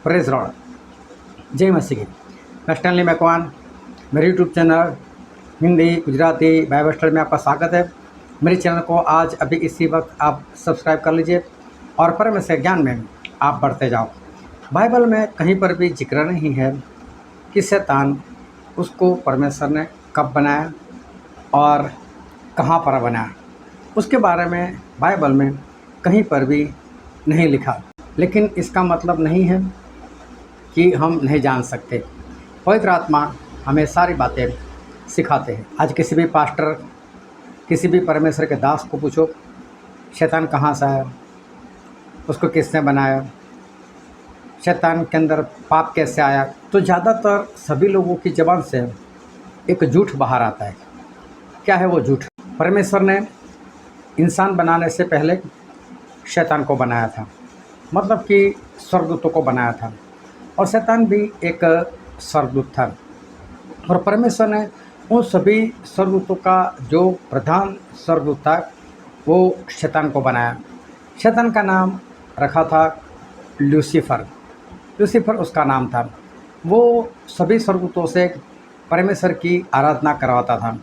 Praise Lord, जय मसीह। मैं Stanley Macwan, मेरे YouTube channel Hindi Gujarati Bible study में आपका स्वागत है। मेरे चैनल को आज अभी इसी वक्त आप सब्सक्राइब कर लीजिए और परमेश्वर ज्ञान में आप बढ़ते जाओ। बाइबल में कहीं पर भी जिक्र नहीं है कि शैतान उसको परमेश्वर ने कब बनाया और कहाँ पर बनाया, उसके बारे में बाइबल में कहीं पर भी नहीं लिखा। लेकिन इसका मतलब नहीं है कि हम नहीं जान सकते। पवित्र आत्मा हमें सारी बातें सिखाते हैं। आज किसी भी पास्टर, किसी भी परमेश्वर के दास को पूछो शैतान कहाँ से आया, उसको किसने बनाया, शैतान के अंदर पाप कैसे आया, तो ज़्यादातर सभी लोगों की ज़बान से एक झूठ बाहर आता है। क्या है वो झूठ? परमेश्वर ने इंसान बनाने से पहले शैतान को बनाया था, मतलब कि स्वर्गदूतों को बनाया था, और शैतान भी एक स्वर्गदूत था। और परमेश्वर ने उन सभी स्वर्गदूतों का जो प्रधान स्वर्गदूत था वो शैतान को बनाया। शैतान का नाम रखा था लूसीफर। लूसीफर उसका नाम था। वो सभी स्वर्गदूतों से परमेश्वर की आराधना करवाता था।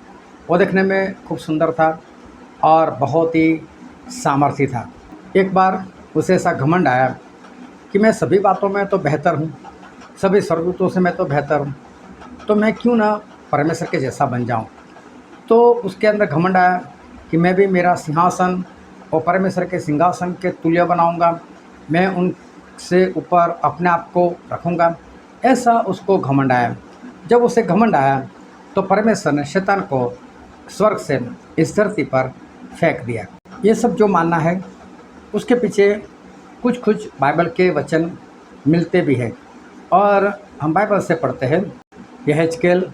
वो देखने में खूब सुंदर था और बहुत ही सामर्थी था। एक बार उसे ऐसा घमंड आया कि मैं सभी बातों में तो बेहतर हूँ, सभी स्वर्गदूतों से मैं तो बेहतर हूँ, तो मैं क्यों ना परमेश्वर के जैसा बन जाऊँ। तो उसके अंदर घमंड आया कि मैं भी मेरा सिंहासन और परमेश्वर के सिंहासन के तुल्य बनाऊँगा, मैं उनसे ऊपर अपने आप को रखूँगा। ऐसा उसको घमंड आया। जब उसे घमंड आया तो परमेश्वर ने शैतान को स्वर्ग से इस धरती पर फेंक दिया। ये सब जो मानना है उसके पीछे कुछ बाइबल के वचन मिलते भी हैं, और हम बाइबल से पढ़ते हैं यहेजकेल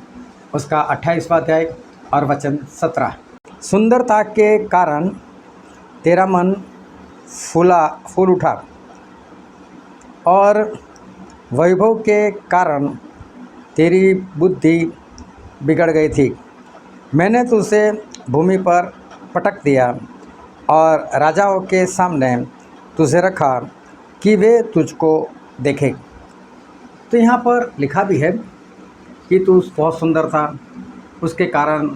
उसका 28वां अध्याय और वचन 17। सुंदरता के कारण तेरा मन फूल उठा और वैभव के कारण तेरी बुद्धि बिगड़ गई थी। मैंने तुझे भूमि पर पटक दिया और राजाओं के सामने तुझे रखा कि वे तुझको देखें। तो यहाँ पर लिखा भी है कि तू बहुत सुंदर था, उसके कारण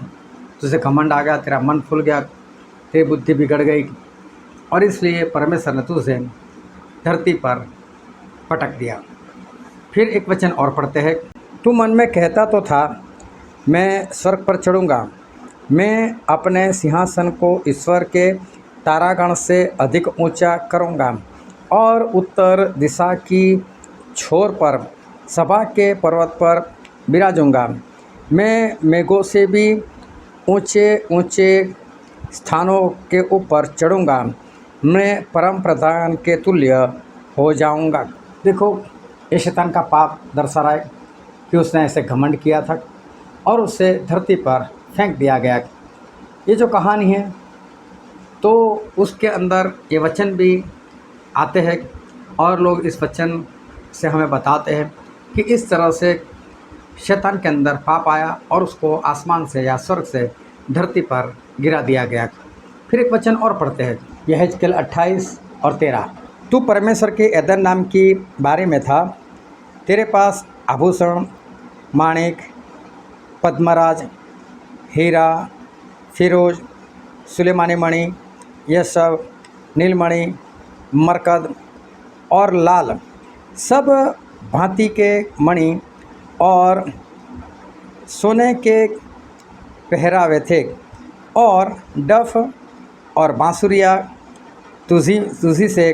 तुझे घमंड आ गया, तेरा मन फूल गया, तेरी बुद्धि बिगड़ गई, और इसलिए परमेश्वर ने तुझे धरती पर पटक दिया। फिर एक वचन और पढ़ते हैं, तू मन में कहता तो था मैं स्वर्ग पर चढ़ूँगा, मैं अपने सिंहासन को ईश्वर के तारागण से अधिक ऊंचा करूँगा और उत्तर दिशा की छोर पर सभा के पर्वत पर बिराजूँगा। मैं मेघों से भी ऊंचे ऊंचे स्थानों के ऊपर चढ़ूँगा, मैं परम प्रधान के तुल्य हो जाऊँगा। देखो, ये शैतान का पाप दर्शा रहा है कि उसने ऐसे घमंड किया था और उसे धरती पर फेंक दिया गया। ये जो कहानी है तो उसके अंदर ये वचन भी आते हैं और लोग इस वचन से हमें बताते हैं कि इस तरह से शैतान के अंदर पाप आया और उसको आसमान से या स्वर्ग से धरती पर गिरा दिया गया। फिर एक वचन और पढ़ते हैं यहेजकेल 28 और 13। तू परमेश्वर के एदन नाम की बारी में था, तेरे पास आभूषण, माणिक, पद्मराज, हीरा, फिरोज, सुलेमानी मणि, यह सब नीलमणि, मरकद और लाल सब भांति के मणि और सोने के पहरावे थे, और डफ और बांसुरियाँ तुझी से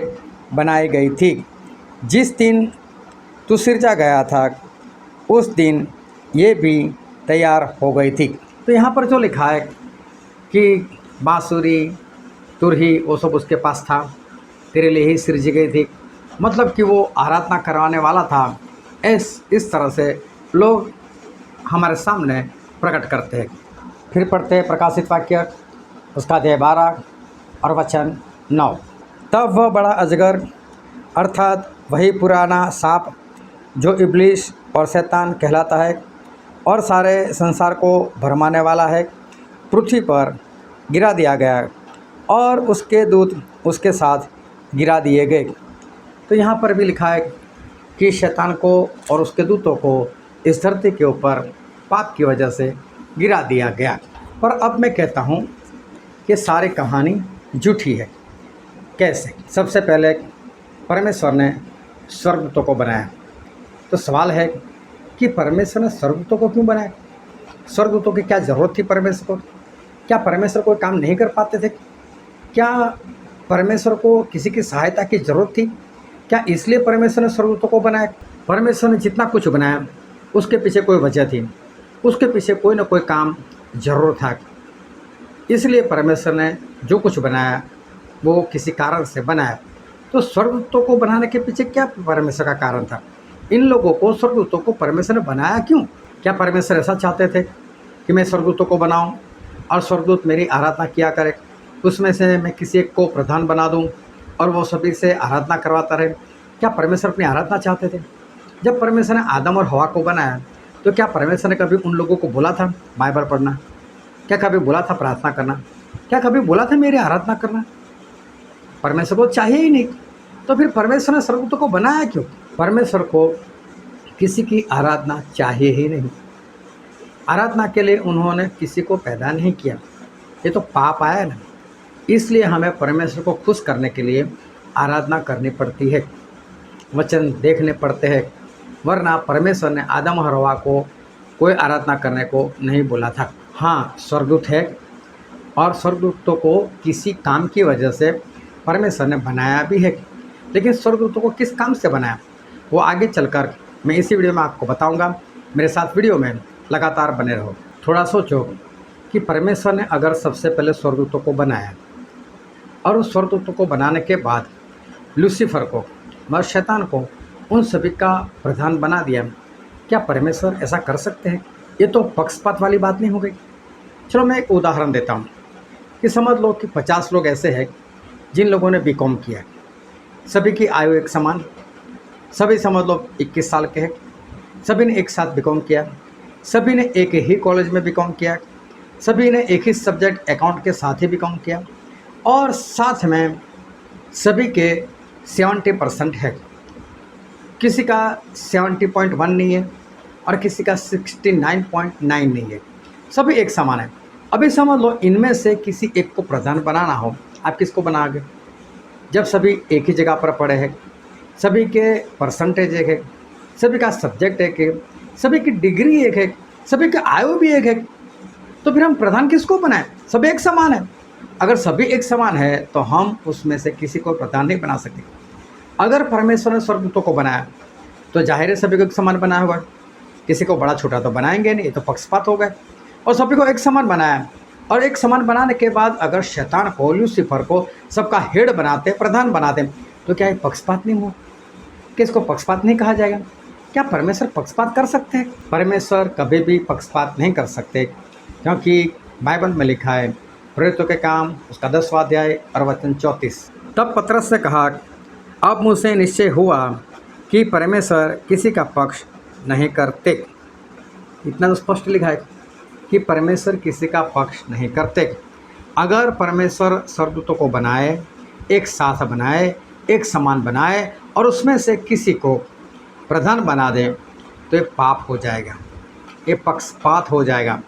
बनाई गई थी। जिस दिन तू सिरजा गया था उस दिन ये भी तैयार हो गई थी। तो यहाँ पर जो लिखा है कि बांसुरी, तुरही, वो सब उसके पास था, तेरे लिए ही सृजी गई थी, मतलब कि वो आराधना करवाने वाला था। इस तरह से लोग हमारे सामने प्रकट करते हैं। फिर पढ़ते हैं प्रकाशित वाक्य उसका अध्याय 12 और वचन 9। तब वह बड़ा अजगर अर्थात वही पुराना सांप जो इब्लीस और शैतान कहलाता है और सारे संसार को भरमाने वाला है, पृथ्वी पर गिरा दिया गया और उसके दूत उसके साथ गिरा दिए गए। तो यहाँ पर भी लिखा है कि शैतान को और उसके दूतों को इस धरती के ऊपर पाप की वजह से गिरा दिया गया। पर अब मैं कहता हूँ कि सारी कहानी झूठी है। कैसे? सबसे पहले परमेश्वर ने स्वर्गदूतों को बनाया, तो सवाल है कि परमेश्वर ने स्वर्गदूतों को क्यों बनाया? स्वर्गदूतों की क्या ज़रूरत थी परमेश्वर को? क्या परमेश्वर कोई काम नहीं कर पाते थे? क्या परमेश्वर को किसी की सहायता की ज़रूरत थी? क्या इसलिए परमेश्वर ने स्वर्गदूतों को बनाया? परमेश्वर ने जितना कुछ बनाया उसके पीछे कोई वजह थी, उसके पीछे कोई ना कोई काम ज़रूर था। इसलिए परमेश्वर ने जो कुछ बनाया वो किसी कारण से बनाया। तो स्वर्गदूतों को बनाने के पीछे क्या परमेश्वर का कारण था? इन लोगों को, स्वर्गदूतों को परमेश्वर ने बनाया क्यों? क्या परमेश्वर ऐसा चाहते थे कि मैं स्वर्गदूतों को बनाऊं और स्वर्गदूत मेरी आराधना किया करे, उसमें से मैं किसी एक को प्रधान बना दूं और वो सभी से आराधना करवाता रहे? क्या परमेश्वर अपनी आराधना चाहते थे? जब परमेश्वर ने आदम और हवा को बनाया तो क्या परमेश्वर ने कभी उन लोगों को बोला था बाइबल पढ़ना? क्या कभी बोला था प्रार्थना करना? क्या कभी बोला था मेरी आराधना करना? परमेश्वर को चाहिए ही नहीं। तो फिर परमेश्वर ने स्वर्गदूतों को बनाया क्यों? परमेश्वर को किसी की आराधना चाहिए ही नहीं। आराधना के लिए उन्होंने किसी को पैदा नहीं किया, ये तो पाप आया ना। इसलिए हमें परमेश्वर को खुश करने के लिए आराधना करनी पड़ती है, वचन देखने पड़ते हैं, वरना परमेश्वर ने आदम और हवा को कोई आराधना करने को नहीं बोला था। हाँ, स्वर्गदूत है और स्वर्गदूतों को किसी काम की वजह से परमेश्वर ने बनाया भी है, लेकिन स्वर्गदूतों को किस काम से बनाया वो आगे चलकर मैं इसी वीडियो में आपको बताऊंगा। मेरे साथ वीडियो में लगातार बने रहो। थोड़ा सोचो कि परमेश्वर ने अगर सबसे पहले स्वर्गदूतों को बनाया और उस स्वर्गदूतों को बनाने के बाद लूसीफर को व शैतान को उन सभी का प्रधान बना दिया, क्या परमेश्वर ऐसा कर सकते हैं? ये तो पक्षपात वाली बात नहीं हो गई। चलो मैं एक उदाहरण देता हूँ कि समझ लो कि 50 लोग ऐसे हैं जिन लोगों ने बीकॉम किया, सभी की आयु एक समान, सभी समझ लो 21 साल के हैं, सभी ने एक साथ बीकॉम किया, सभी ने एक ही कॉलेज में बीकॉम किया, सभी ने एक ही सब्जेक्ट अकाउंट के साथ ही बीकॉम किया और साथ में सभी के 70% है। किसी का 70.1 नहीं है और किसी का 69.9 नहीं है, सभी एक समान है। अभी समझ लो इनमें से किसी एक को प्रधान बनाना हो, आप किसको बनाओगे? जब सभी एक ही जगह पर पढ़े हैं, सभी के परसेंटेज एक है, सभी का सब्जेक्ट एक है, सभी की डिग्री एक है, सभी की आयु भी एक है, तो फिर हम प्रधान किसको बनाएं? सब एक समान है। अगर सभी एक समान है तो हम उसमें से किसी को प्रधान नहीं बना सकते। अगर परमेश्वर ने स्वर्गदूतों को बनाया तो जाहिर है सभी को एक समान बनाया होगा, किसी को बड़ा छोटा तो बनाएंगे नहीं, ये तो पक्षपात हो गए। और सभी को एक समान बनाया और एक समान बनाने के बाद अगर शैतान को, लूसीफर को सबका हेड बनाते, प्रधान बनाते, तो क्या ये पक्षपात नहीं हुआ? कि इसको पक्षपात नहीं कहा जाएगा? क्या परमेश्वर पक्षपात कर सकते हैं? परमेश्वर कभी भी पक्षपात नहीं कर सकते, क्योंकि बाइबल में लिखा है, प्रेरितों के काम उसका 10वां अध्याय और वचन 34। तब पतरस से कहा, अब मुझसे निश्चय हुआ कि परमेश्वर किसी का पक्ष नहीं करते। इतना तो स्पष्ट लिखा है कि परमेश्वर किसी का पक्ष नहीं करते। अगर परमेश्वर स्वर्गदूतों को बनाए, एक साथ बनाए, एक समान बनाए और उसमें से किसी को प्रधान बना दे तो ये पाप हो जाएगा, ये पक्षपात हो जाएगा।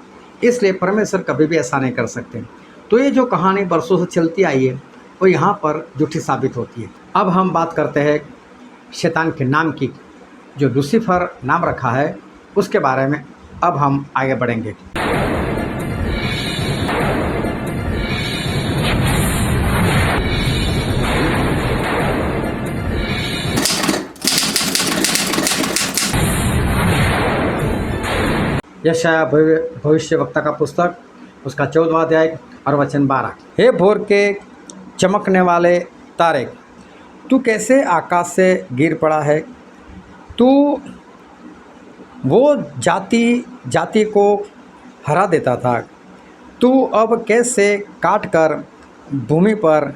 इसलिए परमेश्वर कभी भी ऐसा नहीं कर सकते। तो ये जो कहानी बरसों से चलती आई है वो यहाँ पर झूठी साबित होती है। अब हम बात करते हैं शैतान के नाम की, जो लूसीफर नाम रखा है उसके बारे में अब हम आगे बढ़ेंगे। यशायाह भविष्यवक्ता का पुस्तक उसका 14वां अध्याय और वचन 12। हे भोर के चमकने वाले तारे, तू कैसे आकाश से गिर पड़ा है? तू वो जाति जाति को हरा देता था, तू अब कैसे काट कर भूमि पर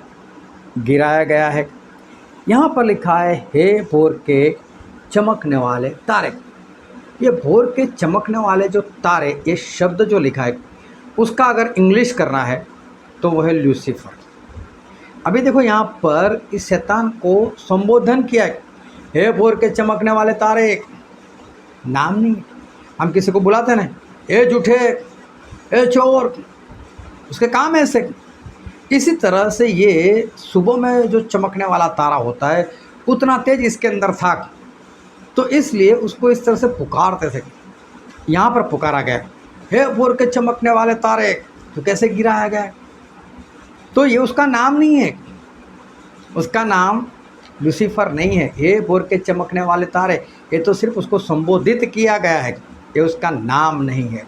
गिराया गया है। यहाँ पर लिखा है, हे भोर के चमकने वाले तारे। ये भोर के चमकने वाले जो तारे, ये शब्द जो लिखा है उसका अगर इंग्लिश करना है तो वह है लूसीफर। अभी देखो यहाँ पर इस शैतान को संबोधन किया है, हे भोर के चमकने वाले तारे, नाम नहीं। हम किसी को बुलाते हैं ना, ए झूठे, ए चोर, उसके काम ऐसे। इसी तरह से ये सुबह में जो चमकने वाला तारा होता है उतना तेज इसके अंदर था, तो इसलिए उसको इस तरह से पुकारते थे। यहाँ पर पुकारा गया, हे भोर के चमकने वाले तारे, तो कैसे गिराया गया? तो ये उसका नाम नहीं है, उसका नाम लूसीफर नहीं है। हे भोर के चमकने वाले तारे, ये तो सिर्फ उसको संबोधित किया गया है, ये उसका नाम नहीं है।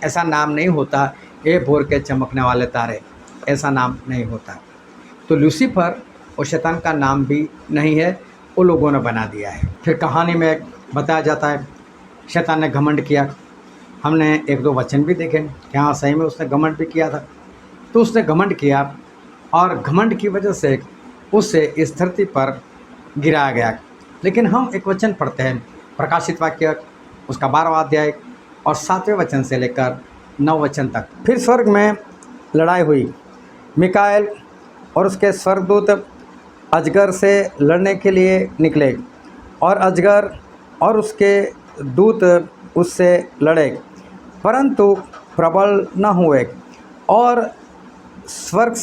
ऐसा नाम नहीं होता, हे भोर के चमकने वाले तारे, ऐसा नाम नहीं होता। तो लूसीफर और शैतान का नाम भी नहीं है, वो लोगों ने बना दिया है। फिर कहानी में बताया जाता है शैतान ने घमंड किया। हमने एक दो वचन भी देखे कि हाँ सही में उसने घमंड भी किया था। तो उसने घमंड किया और घमंड की वजह से उसे इस धरती पर गिराया गया। लेकिन हम एक वचन पढ़ते हैं, प्रकाशित वाक्य उसका 12वां अध्याय और 7वें वचन से लेकर 9 वचन तक। फिर स्वर्ग में लड़ाई हुई। मिकाएल और उसके स्वर्गदूत अजगर से लड़ने के लिए निकले और अजगर और उसके दूत उससे लड़े, परंतु प्रबल न हुए और स्वर्ग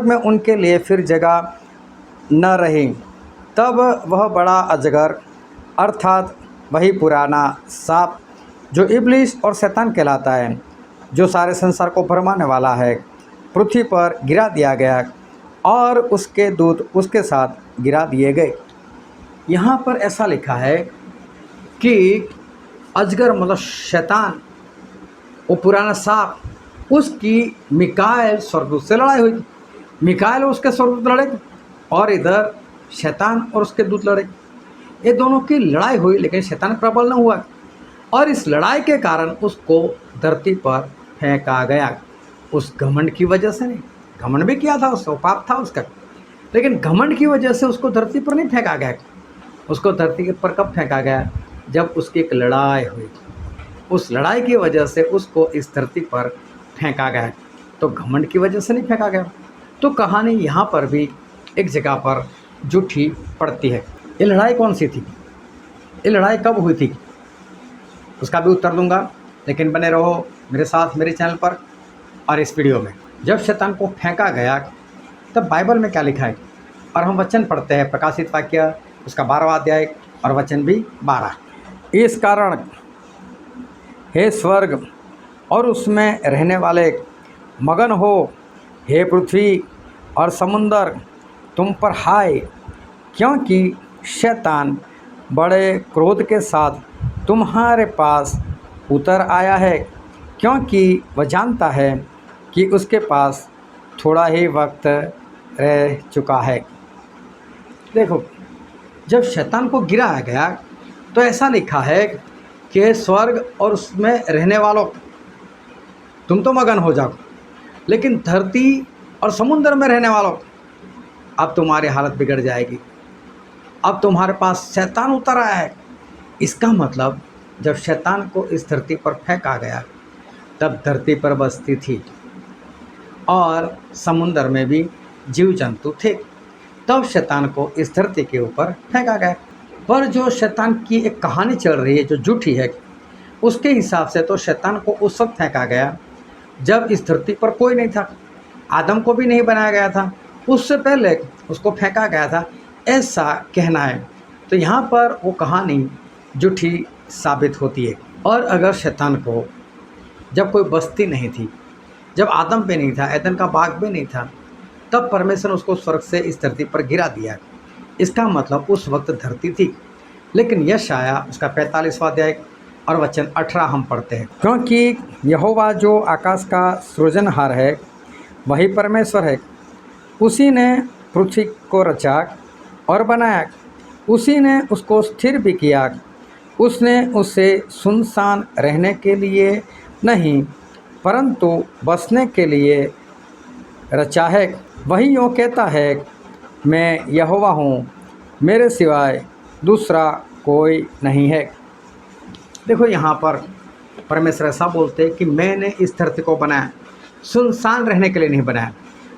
में उनके लिए फिर जगह न रही। तब वह बड़ा अजगर अर्थात वही पुराना सांप जो इब्लीस और शैतान कहलाता है, जो सारे संसार को भरमाने वाला है, पृथ्वी पर गिरा दिया गया और उसके दूत उसके साथ गिरा दिए गए। यहाँ पर ऐसा लिखा है कि अजगर मतलब शैतान, वो पुराना सांप, उसकी मिकाएल स्वर्गदूत से लड़ाई हुई। मिकाएल और उसके स्वर्गदूत लड़े और इधर शैतान और उसके दूत लड़े। ये दोनों की लड़ाई हुई, लेकिन शैतान प्रबल न हुआ और इस लड़ाई के कारण उसको धरती पर फेंका गया। उस घमंड की वजह से नहीं, घमंड भी किया था, उसका पाप था उसका, लेकिन घमंड की वजह से उसको धरती पर नहीं फेंका गया। उसको धरती के पर कब फेंका गया? जब उसकी एक लड़ाई हुई। उस लड़ाई की वजह से उसको इस धरती पर फेंका गया, तो घमंड की वजह से नहीं फेंका गया। तो कहानी यहाँ पर भी एक जगह पर झूठी पड़ती है। ये लड़ाई कौन सी थी? ये लड़ाई कब हुई थी? उसका भी उत्तर दूंगा, लेकिन बने रहो मेरे साथ मेरे चैनल पर और इस वीडियो में। जब शैतान को फेंका गया तब बाइबल में क्या लिखा है? और हम वचन पढ़ते हैं, प्रकाशित वाक्य उसका 12वां अध्याय और वचन भी 12। इस कारण हे स्वर्ग और उसमें रहने वाले मगन हो, हे पृथ्वी और समुंदर तुम पर हाय, क्योंकि शैतान बड़े क्रोध के साथ तुम्हारे पास उतर आया है, क्योंकि वह जानता है कि उसके पास थोड़ा ही वक्त रह चुका है। देखो, जब शैतान को गिराया गया तो ऐसा लिखा है कि स्वर्ग और उसमें रहने वालों तुम तो मगन हो जाओ, लेकिन धरती और समुद्र में रहने वालों अब तुम्हारी हालत बिगड़ जाएगी। अब तुम्हारे पास शैतान उतर आया है। इसका मतलब जब शैतान को इस धरती पर फेंका गया तब धरती पर बस्ती थी और समुद्र में भी जीव जंतु थे, तब शैतान को इस धरती के ऊपर फेंका गया। पर जो शैतान की एक कहानी चल रही है जो झूठी है, उसके हिसाब से तो शैतान को उस वक्त फेंका गया जब इस धरती पर कोई नहीं था, आदम को भी नहीं बनाया गया था, उससे पहले उसको फेंका गया था, ऐसा कहना है। तो यहाँ पर वो कहानी झूठी साबित होती है। और अगर शैतान को जब कोई बस्ती नहीं थी, जब आदम पे नहीं था, एदन का बाग भी नहीं था, तब परमेश्वर ने उसको स्वर्ग से इस धरती पर गिरा दिया। इसका मतलब उस वक्त धरती थी। लेकिन यशायाह उसका 45वां अध्याय और वचन 18 हम पढ़ते हैं, क्योंकि यहोवा जो आकाश का सृजनहार है वही परमेश्वर है, उसी ने पृथ्वी को रचा और बनाया, उसी ने उसको स्थिर भी किया। उसने उसे सुनसान रहने के लिए नहीं परंतु बसने के लिए रचा है। वही यूँ कहता है, मैं यहोवा हूँ, मेरे सिवाय दूसरा कोई नहीं है। देखो, यहाँ पर परमेश्वर ऐसा बोलते हैं कि मैंने इस धरती को बनाया, सुनसान रहने के लिए नहीं बनाया।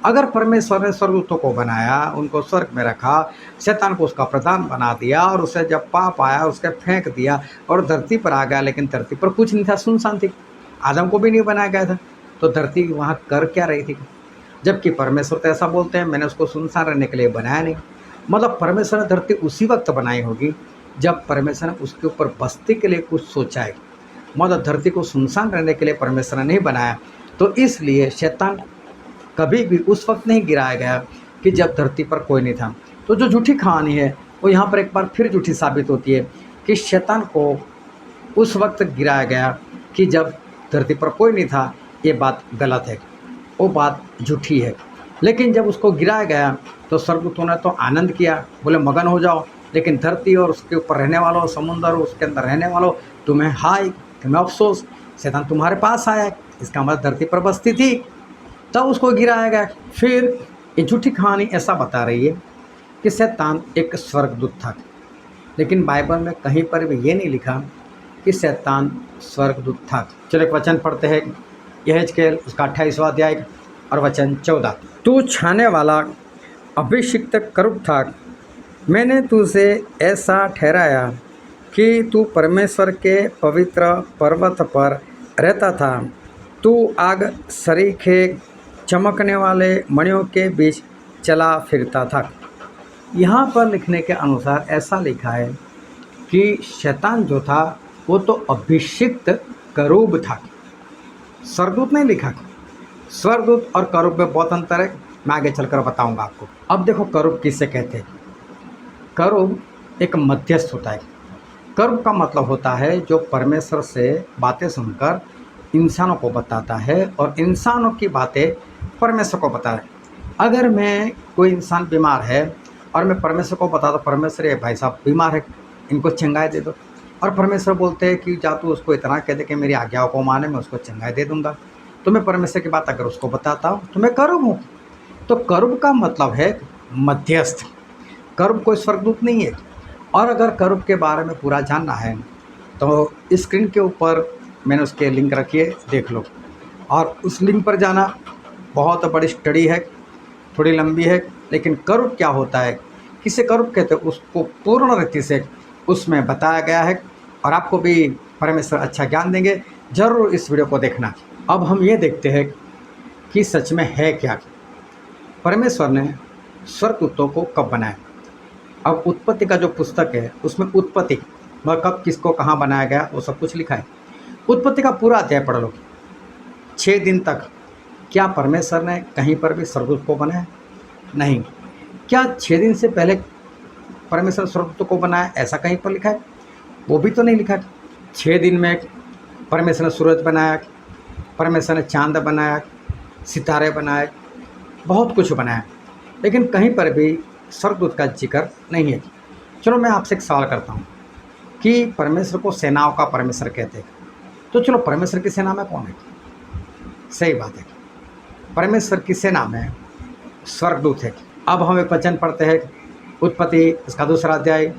अगर परमेश्वर ने स्वर्गदूतों को बनाया, उनको स्वर्ग में रखा, शैतान को उसका प्रधान बना दिया और उसे जब पाप आया उसके फेंक दिया और धरती पर आ गया, लेकिन धरती पर कुछ नहीं था, सुनसान थी, आदम को भी नहीं बनाया गया था, तो धरती वहाँ कर क्या रही थी? जबकि परमेश्वर तो ऐसा बोलते हैं, मैंने उसको सुनसान रहने के लिए बनाया नहीं। मतलब परमेश्वर ने धरती उसी वक्त बनाई होगी जब परमेश्वर ने उसके ऊपर बस्ती के लिए कुछ सोचा है। मतलब धरती को सुनसान रहने के लिए परमेश्वर ने नहीं बनाया, तो इसलिए शैतान कभी भी उस वक्त नहीं गिराया गया कि जब धरती पर कोई नहीं था। तो जो झूठी कहानी है वो यहाँ पर एक बार फिर झूठी साबित होती है कि शैतान को उस वक्त गिराया गया कि जब धरती पर कोई नहीं था। ये बात गलत है, वो बात झूठी है। लेकिन जब उसको गिराया गया तो स्वर्गदूतों ने तो आनंद किया, बोले मगन हो जाओ, लेकिन धरती और उसके ऊपर रहने वालों, समुद्र और उसके अंदर रहने वालों, तुम्हें हाय, तुम्हें अफसोस, शैतान तुम्हारे पास आया। इसका मतलब धरती पर बस्ती थी, तब उसको गिराया गया। फिर ये झूठी कहानी ऐसा बता रही है कि शैतान एक स्वर्गदूत था, लेकिन बाइबल में कहीं पर भी ये नहीं लिखा कि शैतान स्वर्गदूत था। चलो एक वचन पढ़ते हैं, यहेजकेल उसका 28वां अध्याय और वचन 14। तू छाने वाला अभिषिक्त करूब था, मैंने तुझे ऐसा ठहराया कि तू परमेश्वर के पवित्र पर्वत पर रहता था। तू आग सरीखे चमकने वाले मणियों के बीच चला फिरता था। यहाँ पर लिखने के अनुसार ऐसा लिखा है कि शैतान जो था वो तो अभिषिक्त करूब था, स्वर्गदूत नहीं लिखा। स्वर्गदूत और करूब में बहुत अंतर है, मैं आगे चलकर बताऊंगा आपको। अब देखो करूब किससे कहते हैं। करूब एक मध्यस्थ होता है। करूब का मतलब होता है जो परमेश्वर से बातें सुनकर इंसानों को बताता है और इंसानों की बातें परमेश्वर को बताता है। अगर मैं कोई इंसान बीमार है और मैं परमेश्वर को बता दो, परमेश्वर ये भाई साहब बीमार है, इनको चंगाई दे दो, और परमेश्वर बोलते हैं कि जा तू उसको इतना कह दे कि मेरी आज्ञाओं को माने, मैं उसको चंगाई दे दूंगा। तो मैं परमेश्वर की बात अगर उसको बताता हूँ तो मैं करूब हूँ। तो करूब का मतलब है मध्यस्थ। करूब कोई स्वर्गदूत नहीं है। और अगर करूब के बारे में पूरा जानना है तो स्क्रीन के ऊपर मैंने उसके लिंक रखी है, देख लो, और उस लिंक पर जाना। बहुत बड़ी स्टडी है, थोड़ी लंबी है, लेकिन करूब क्या होता है, किसे करूब कहते हैं, उसको पूर्ण रीति से उसमें बताया गया है। और आपको भी परमेश्वर अच्छा ज्ञान देंगे, ज़रूर इस वीडियो को देखना। अब हम ये देखते हैं कि सच में है क्या। परमेश्वर ने स्वर्गदूतों को कब बनाया। अब उत्पत्ति का जो पुस्तक है उसमें उत्पत्ति कब किसको कहाँ बनाया गया वो सब कुछ लिखा है। उत्पत्ति का पूरा अध्याय पढ़ लो। 6 दिन तक क्या परमेश्वर ने कहीं पर भी स्वर्गदूत को बनाया? नहीं। क्या 6 दिन से पहले परमेश्वर स्वर्गदूतों को बनाया, ऐसा कहीं पर लिखा है? वो भी तो नहीं लिखा। 6 दिन में परमेश्वर ने सूरज बनाया, परमेश्वर ने चांद बनाया, सितारे बनाए, बहुत कुछ बनाया, लेकिन कहीं पर भी स्वर्गदूत का जिक्र नहीं है। चलो मैं आपसे एक सवाल करता हूँ कि परमेश्वर को सेनाओं का परमेश्वर कहते हैं, तो चलो परमेश्वर की सेना में कौन है? सही बात है, परमेश्वर की सेना में स्वर्गदूत है। अब हम एक वचन पढ़ते हैं, उत्पत्ति इसका 2वां अध्याय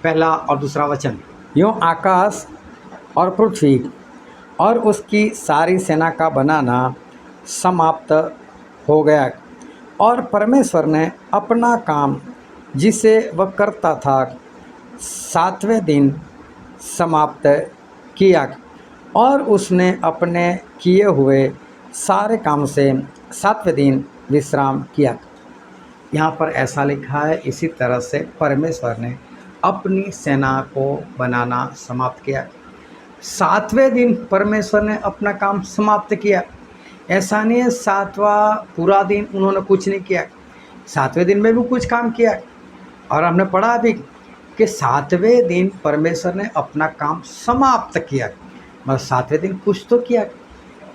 1 और 2 वचन। यूँ आकाश और पृथ्वी और उसकी सारी सेना का बनाना समाप्त हो गया और परमेश्वर ने अपना काम जिसे वह करता था 7वें दिन समाप्त किया और उसने अपने किए हुए सारे काम से 7वें दिन विश्राम किया। यहाँ पर ऐसा लिखा है, इसी तरह से परमेश्वर ने अपनी सेना को बनाना समाप्त किया। 7वें दिन परमेश्वर ने अपना काम समाप्त किया। ऐसा नहीं है 7वां पूरा दिन उन्होंने कुछ नहीं किया, 7वें दिन में भी कुछ काम किया। और हमने पढ़ा भी कि 7वें दिन परमेश्वर ने अपना काम समाप्त किया, मतलब 7वें दिन कुछ तो किया।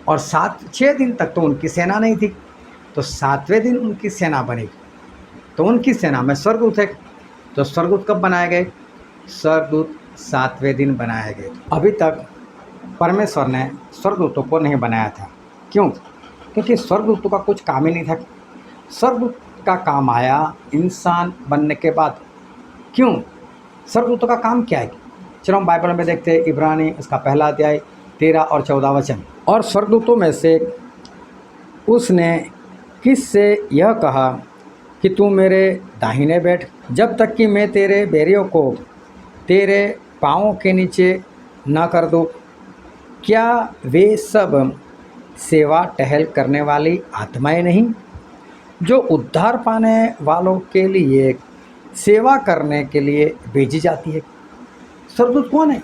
और 6 दिन तक तो उनकी सेना नहीं थी, तो 7वें दिन उनकी सेना बनी, तो उनकी सेना में स्वर्गदूत है। तो स्वर्गदूत कब बनाए गए? स्वर्गदूत 7वें दिन बनाए गए। अभी तक परमेश्वर ने स्वर्गदूतों को नहीं बनाया था। क्यों? क्योंकि स्वर्गदूतों का कुछ काम ही नहीं था। स्वर्गदूत का काम आया इंसान बनने के बाद। क्यों? स्वर्गदूतों का काम क्या है? चलो हम बाइबल में देखते हैं, इब्रानी इसका 1 अध्याय 13 और 14 वचन। और स्वर्गदूतों में से उसने किससे यह कहा कि तू मेरे दाहिने बैठ, जब तक कि मैं तेरे बैरियों को तेरे पाँवों के नीचे न कर दूँ? क्या वे सब सेवा टहल करने वाली आत्माएं नहीं, जो उद्धार पाने वालों के लिए सेवा करने के लिए भेजी जाती है? स्वर्गदूत कौन है?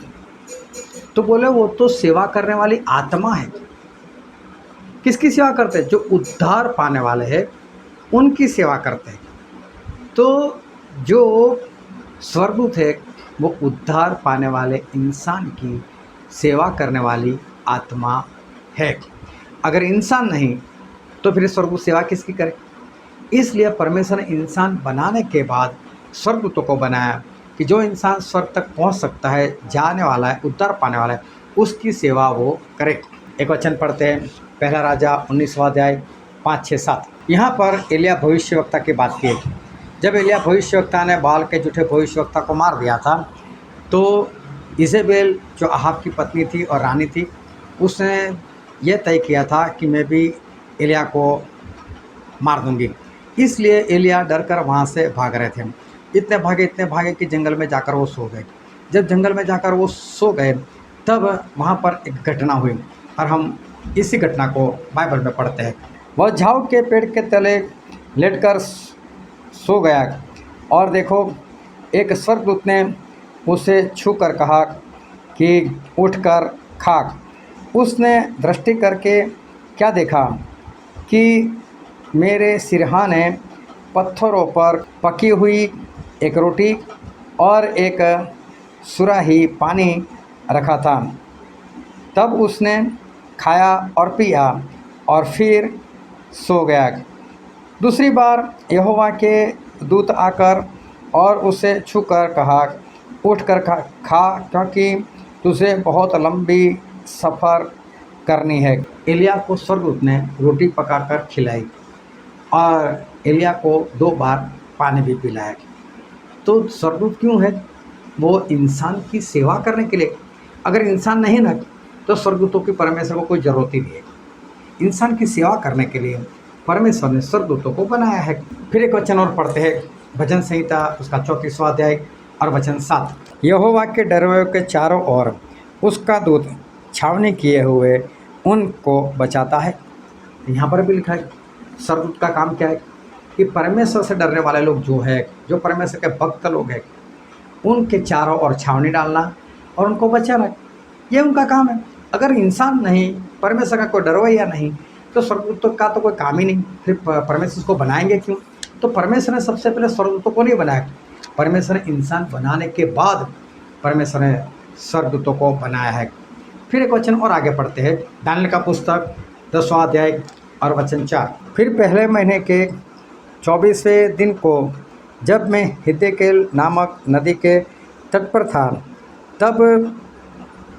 तो बोले वो तो सेवा करने वाली आत्मा है। किसकी सेवा करते हैं? जो उद्धार पाने वाले हैं उनकी सेवा करते हैं। तो जो स्वर्गदूत है वो उद्धार पाने वाले इंसान की सेवा करने वाली आत्मा है। अगर इंसान नहीं तो फिर स्वर्गदूत सेवा किसकी करे? इसलिए परमेश्वर ने इंसान बनाने के बाद स्वर्गदूतों को बनाया कि जो इंसान स्वर्ग तक पहुंच सकता है, जाने वाला है, उद्धार पाने वाला है, उसकी सेवा वो करे। एक वचन पढ़ते हैं, पहला राजा 19वां अध्याय 5, 6, 7। यहाँ पर एलिया भविष्यवक्ता की बात की है। जब एलिया भविष्यवक्ता ने बाल के झूठे भविष्यवक्ता को मार दिया था, तो इजेबेल जो अहाब की पत्नी थी और रानी थी, उसने यह तय किया था कि मैं भी एलिया को मार दूंगी। इसलिए एलिया डर कर वहाँ से भाग रहे थे। इतने भागे कि जंगल में जाकर वो सो गए। जब जंगल में जाकर वो सो गए तब वहाँ पर एक घटना हुई और हम इसी घटना को बाइबल में पढ़ते हैं। वह झाऊ के पेड़ के तले लेटकर सो गया और देखो, एक स्वर्गदूत ने उसे छूकर कहा कि उठकर खा। उसने दृष्टि करके क्या देखा कि मेरे सिरहाने पत्थरों पर पकी हुई एक रोटी और एक सुराही पानी रखा था। तब उसने खाया और पिया और फिर सो गया। दूसरी बार यहोवा के दूत आकर और उसे छूकर कहा, उठकर खा क्योंकि तुझे बहुत लंबी सफ़र करनी है। एलिया को स्वर्गदूत ने रोटी पकाकर खिलाई और एलिया को 2 बार पानी भी पिलाया। तो स्वर्गदूत क्यों है? वो इंसान की सेवा करने के लिए। अगर इंसान नहीं ना तो स्वर्गदूतों की परमेश्वर को कोई ज़रूरत ही नहीं है। इंसान की सेवा करने के लिए परमेश्वर ने स्वर्गदूतों को बनाया है। फिर एक वचन और पढ़ते हैं, भजन संहिता उसका 34वां अध्याय और वचन 7। यहोवा के डरवों के चारों ओर उसका दूत छावनी किए हुए उनको बचाता है। यहाँ पर भी लिखा है स्वर्गदूत का काम क्या है कि परमेश्वर से डरने वाले लोग जो है, जो परमेश्वर के भक्त लोग हैं, उनके चारों ओर छावनी डालना और उनको बचाना, ये उनका काम है। अगर इंसान नहीं, परमेश्वर का कोई डरवैया नहीं, तो स्वर्गदूतों का तो कोई काम ही नहीं। फिर परमेश्वर को बनाएंगे क्यों? तो परमेश्वर ने सबसे पहले स्वर्गदूतों को नहीं बनाया। परमेश्वर ने इंसान बनाने के बाद परमेश्वर ने स्वर्गदूतों को बनाया है। फिर एक वचन और आगे पढ़ते हैं, दानियेल का पुस्तक 10वां अध्याय और वचन 4। फिर पहले महीने के 24वें दिन को जब मैं हिद्देकेल नामक नदी के तट पर था, तब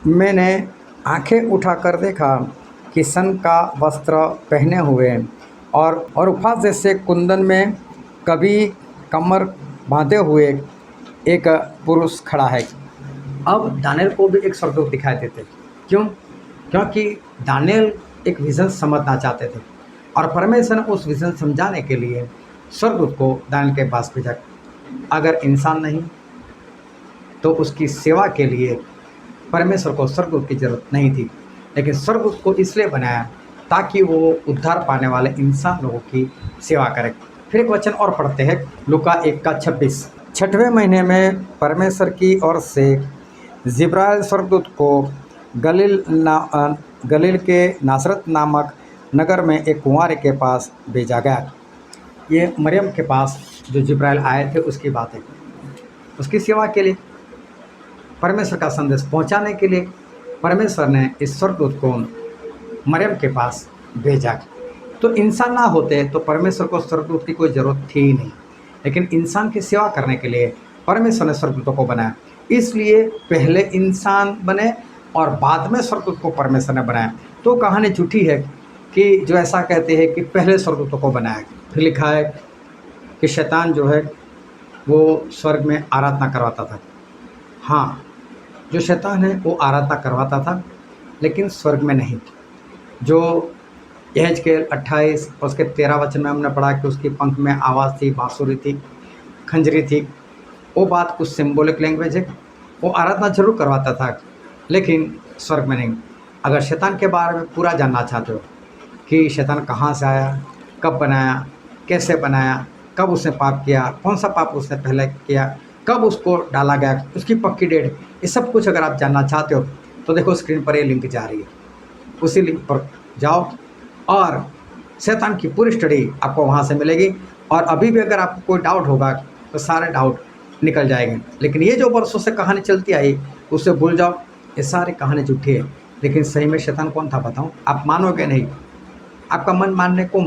मैंने आंखें उठाकर देखा कि सन का वस्त्र पहने हुए और उफास जैसे कुंदन में कभी कमर बांधे हुए एक पुरुष खड़ा है। अब दानियेल को भी एक स्वर्गदूत दिखाई देते। क्यों? क्योंकि दानियेल एक विज़न समझना चाहते थे और परमेश्वर ने उस विज़न समझाने के लिए स्वर्गदूत को दानियेल के पास भेजा। अगर इंसान नहीं तो उसकी सेवा के लिए परमेश्वर को स्वर्गदूत की जरूरत नहीं थी, लेकिन स्वर्गदूत को इसलिए बनाया ताकि वो उद्धार पाने वाले इंसान लोगों की सेवा करे। फिर एक वचन और पढ़ते हैं, लूका 1:26। 6वें महीने में परमेश्वर की ओर से जिब्राइल स्वर्गदूत को गलील के नासरत नामक नगर में एक कुंवारे के पास भेजा गया। ये मरियम के पास जो जिब्राइल आए थे उसकी बात है। उसकी सेवा के लिए, परमेश्वर का संदेश पहुंचाने के लिए परमेश्वर ने इस स्वर्गदूत को मरियम के पास भेजा। तो इंसान ना होते तो परमेश्वर को स्वर्गदूत की कोई ज़रूरत थी ही नहीं, लेकिन इंसान की सेवा करने के लिए परमेश्वर ने स्वर्गदूतों को बनाया। इसलिए पहले इंसान बने और बाद में स्वर्गदूत को परमेश्वर ने बनाया। तो कहानी झूठी है कि जो ऐसा कहते हैं कि पहले स्वर्गदूतों को बनाया। फिर लिखा है कि शैतान जो है वो स्वर्ग में आराधना करवाता था। हाँ, जो शैतान है वो आराधना करवाता था, लेकिन स्वर्ग में नहीं। जो यहेजकेल 28 और उसके 13 वचन में हमने पढ़ा कि उसकी पंख में आवाज़ थी, बांसुरी थी, खंजरी थी। वो बात कुछ सिंबॉलिक लैंग्वेज है। वो आराधना जरूर करवाता था, लेकिन स्वर्ग में नहीं। अगर शैतान के बारे में पूरा जानना चाहते हो कि शैतान कहाँ से आया, कब बनाया, कैसे बनाया, कब उसने पाप किया, कौन सा पाप उसने पहले किया, कब उसको डाला गया, उसकी पक्की डेट, ये सब कुछ अगर आप जानना चाहते हो तो देखो स्क्रीन पर ये लिंक जा रही है, उसी लिंक पर जाओ और शैतान की पूरी स्टडी आपको वहाँ से मिलेगी। और अभी भी अगर आपको कोई डाउट होगा तो सारे डाउट निकल जाएंगे। लेकिन ये जो वर्षों से कहानी चलती आई उससे भूल जाओ, ये सारी कहानी झूठी है। लेकिन सही में शैतान कौन था बताऊँ? आप मानोगे नहीं, आपका मन मानने को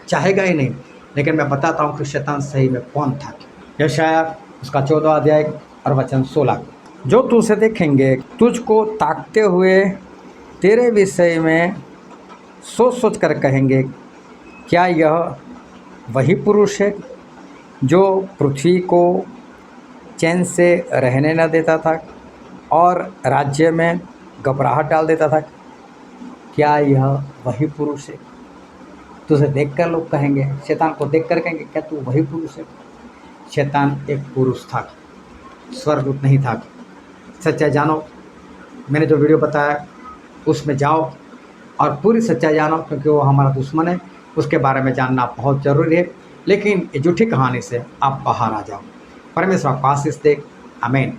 चाहेगा ही नहीं। लेकिन मैं बताता हूँ कि शैतान सही में कौन था। यशाया उसका 14 अध्याय और वचन 16, जो तुझसे देखेंगे तुझको ताकते हुए तेरे विषय में सोच सोच कर कहेंगे, क्या यह वही पुरुष है जो पृथ्वी को चैन से रहने न देता था और राज्य में घबराहट डाल देता था? क्या यह वही पुरुष है? तुझे देखकर लोग कहेंगे, शैतान को देखकर कहेंगे, क्या तू वही पुरुष है? शैतान एक पुरुष था, स्वर्गदूत नहीं था। सच्चाई जानो, मैंने जो वीडियो बताया उसमें जाओ और पूरी सच्चाई जानो, क्योंकि वो हमारा दुश्मन है। उसके बारे में जानना बहुत ज़रूरी है। लेकिन ये झूठी कहानी से आप बाहर आ जाओ। परमेश्वर आपको आशीष दे। आमीन।